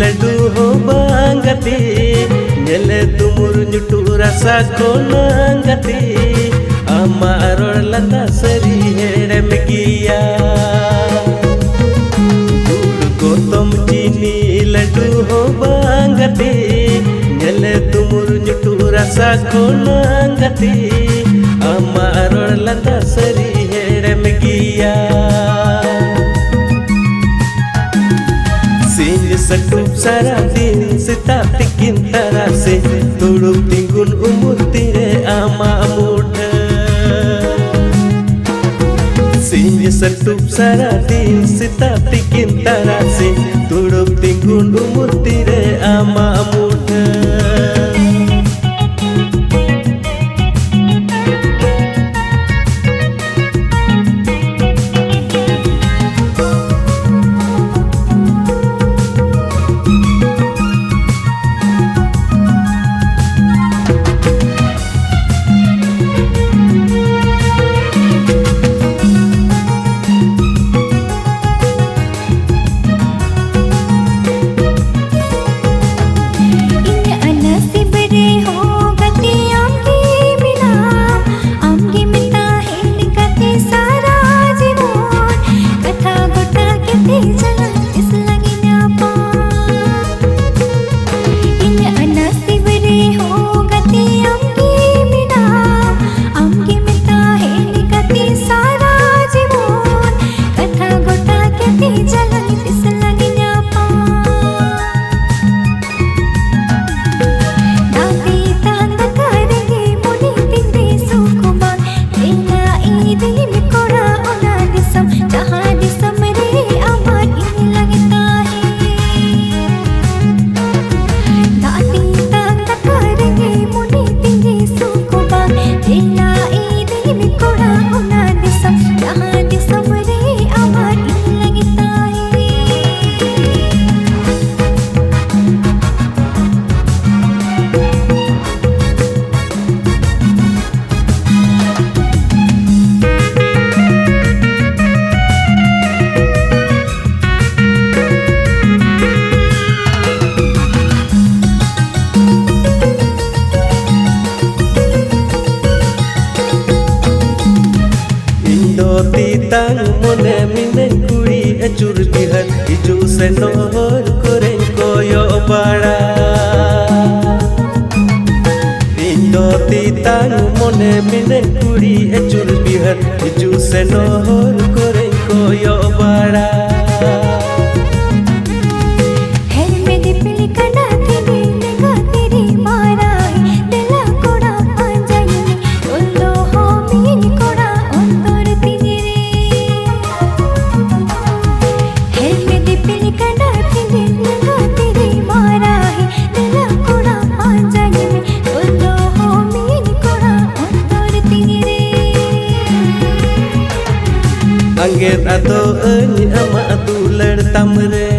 लड्डू हो बांगती नेले Tumur nyutu rasa konangati amaror lata seri hedem giya gud gotom chini laddu ho baangati nele tumur nyutu rasa konangati amaror lata seri hedem giya Setup sara din setiap tikin tarase Tudup tinggun umur tire ama muda Sinja setup sara din setiap tikin tarase Tudup tinggun umur tire ama muda Titang mone minen kuri acur bihan hiju senor koreng koyo bara Indo titang mone minen kuri acur bihan hiju senor koreng koyo bara Angget atau enyi ama tular tamre